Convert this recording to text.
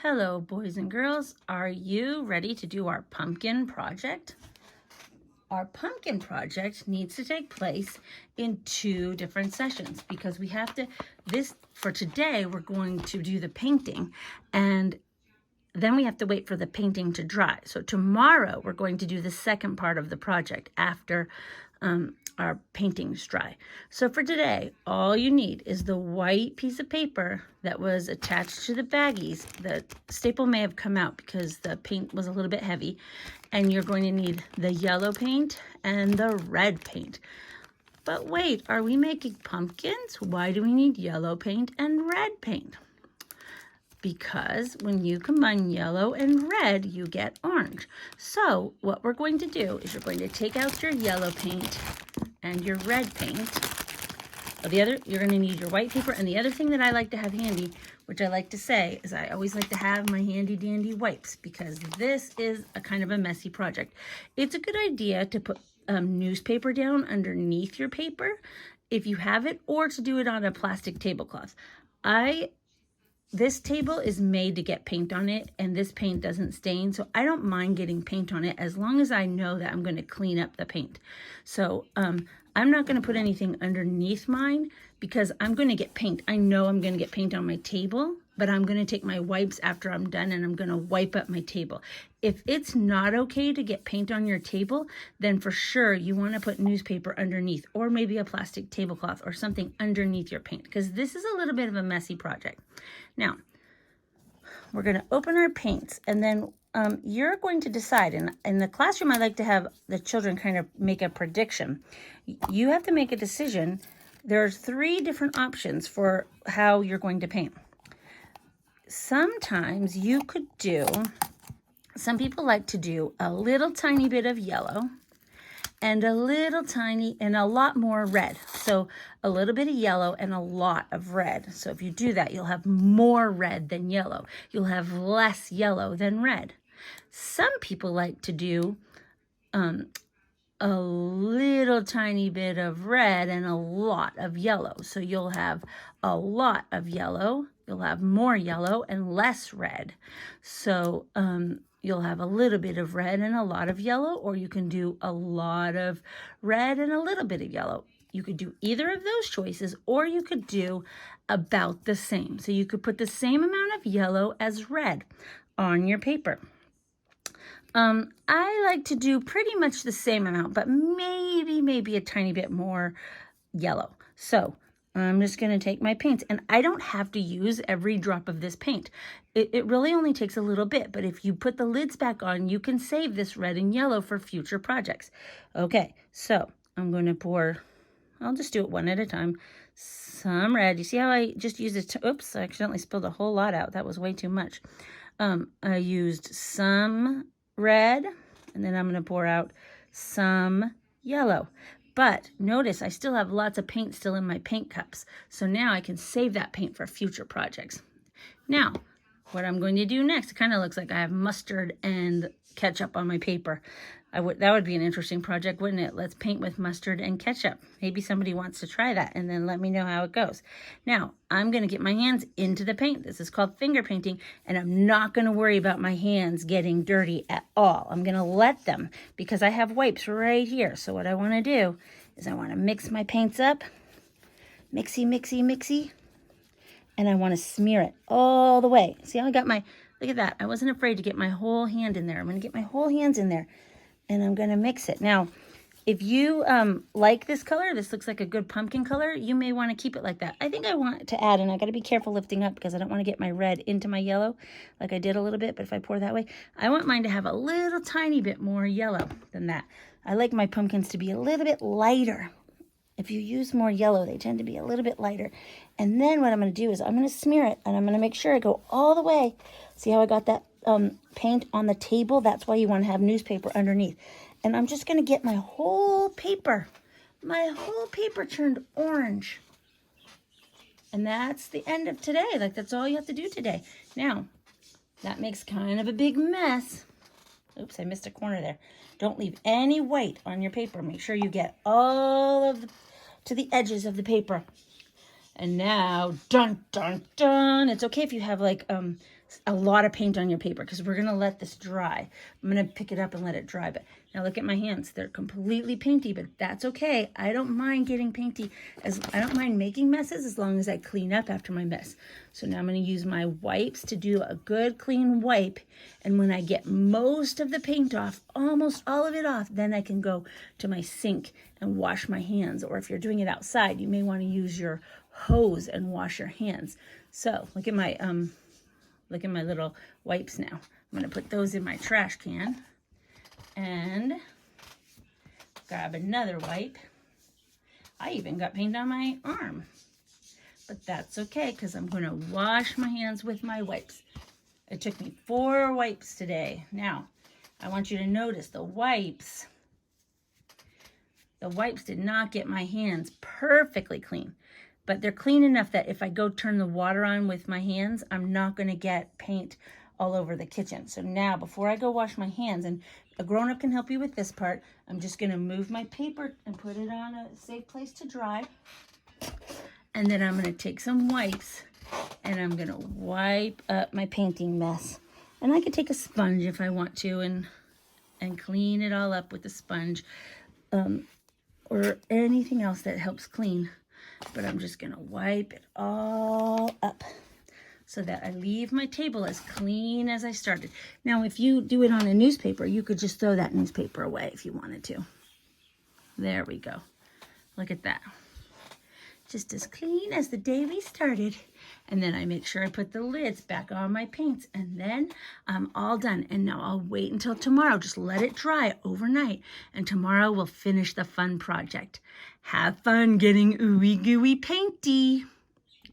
Hello, boys and girls. Are you ready to do our pumpkin project? Our pumpkin project needs to take place in 2 different sessions because we have to, for today, we're going to do the painting and then we have to wait for the painting to dry. So tomorrow we're going to do the second part of the project after our paintings dry. So for today, all you need is the white piece of paper that was attached to the baggies. The staple may have come out because the paint was a little bit heavy. And you're going to need the yellow paint and the red paint. But wait, are we making pumpkins? Why do we need yellow paint and red paint? Because when you combine yellow and red, you get orange. So what we're going to do is you're going to take out your yellow paint and your red paint. You're going to need your white paper. And the other thing that I like to have handy, which I like to say, is I always like to have my handy dandy wipes because this is a kind of a messy project. It's a good idea to put newspaper down underneath your paper if you have it, or to do it on a plastic tablecloth. This table is made to get paint on it, and this paint doesn't stain, so I don't mind getting paint on it as long as I know that I'm going to clean up the paint. So I'm not going to put anything underneath mine because I'm going to get paint. I know I'm going to get paint on my table, but I'm going to take my wipes after I'm done and I'm going to wipe up my table. If it's not okay to get paint on your table, then for sure you want to put newspaper underneath, or maybe a plastic tablecloth or something underneath your paint, because this is a little bit of a messy project. Now, we're going to open our paints, and then you're going to decide. In the classroom, I like to have the children kind of make a prediction. You have to make a decision. There are 3 different options for how you're going to paint. Sometimes you could do, some people like to do a little tiny bit of yellow and a lot more red. So a little bit of yellow and a lot of red. So if you do that, you'll have more red than yellow. You'll have less yellow than red. Some people like to do a little tiny bit of red and a lot of yellow. So you'll have a lot of yellow, you'll have more yellow and less red. So you'll have a little bit of red and a lot of yellow, or you can do a lot of red and a little bit of yellow. You could do either of those choices, or you could do about the same. So you could put the same amount of yellow as red on your paper. I like to do pretty much the same amount, but maybe a tiny bit more yellow. So I'm just going to take my paints, and I don't have to use every drop of this paint. It really only takes a little bit, but if you put the lids back on, you can save this red and yellow for future projects. Okay, so I'm going to pour, I'll just do it one at a time, some red. You see how I just used it? Oops, I accidentally spilled a whole lot out. That was way too much. I used some red, and then I'm going to pour out some yellow. But notice I still have lots of paint still in my paint cups. So now I can save that paint for future projects. Now, what I'm going to do next, it kind of looks like I have mustard and ketchup on my paper. That would be an interesting project, wouldn't it? Let's paint with mustard and ketchup. Maybe somebody wants to try that, and then let me know how it goes. Now, I'm going to get my hands into the paint. This is called finger painting, and I'm not going to worry about my hands getting dirty at all. I'm going to let them, because I have wipes right here. So what I want to do is I want to mix my paints up. Mixy. And I want to smear it all the way. See how I got look at that. I wasn't afraid to get my whole hand in there. I'm going to get my whole hands in there, and I'm going to mix it. Now, if you like this color, this looks like a good pumpkin color, you may want to keep it like that. I think I want to add, and I got to be careful lifting up because I don't want to get my red into my yellow like I did a little bit, but if I pour that way, I want mine to have a little tiny bit more yellow than that. I like my pumpkins to be a little bit lighter. If you use more yellow, they tend to be a little bit lighter. And then what I'm going to do is I'm going to smear it, and I'm going to make sure I go all the way. See how I got that paint on the table? That's why you want to have newspaper underneath. And I'm just going to get my whole paper turned orange. And that's the end of today. Like, that's all you have to do today. Now, that makes kind of a big mess. Oops, I missed a corner there. Don't leave any white on your paper. Make sure you get all of to the edges of the paper. And now, dun, dun, dun. It's okay if you have like a lot of paint on your paper because we're going to let this dry. I'm going to pick it up and let it dry. But now look at my hands. They're completely painty, but that's okay. I don't mind getting painty. I don't mind making messes as long as I clean up after my mess. So now I'm going to use my wipes to do a good clean wipe. And when I get most of the paint off, almost all of it off, then I can go to my sink and wash my hands. Or if you're doing it outside, you may want to use your hose and wash your hands. So look at my little wipes now. I'm going to put those in my trash can and grab another wipe. I even got paint on my arm, but that's okay because I'm going to wash my hands with my wipes. It took me 4 wipes today. Now, I want you to notice the wipes did not get my hands perfectly clean. But they're clean enough that if I go turn the water on with my hands, I'm not going to get paint all over the kitchen. So now, before I go wash my hands, and a grown-up can help you with this part, I'm just going to move my paper and put it on a safe place to dry. And then I'm going to take some wipes, and I'm going to wipe up my painting mess. And I could take a sponge if I want to and clean it all up with a sponge or anything else that helps clean. But I'm just going to wipe it all up so that I leave my table as clean as I started. Now, if you do it on a newspaper, you could just throw that newspaper away if you wanted to. There we go. Look at that. Just as clean as the day we started. And then I make sure I put the lids back on my paints. And then I'm all done. And now I'll wait until tomorrow. Just let it dry overnight. And tomorrow we'll finish the fun project. Have fun getting ooey gooey painty.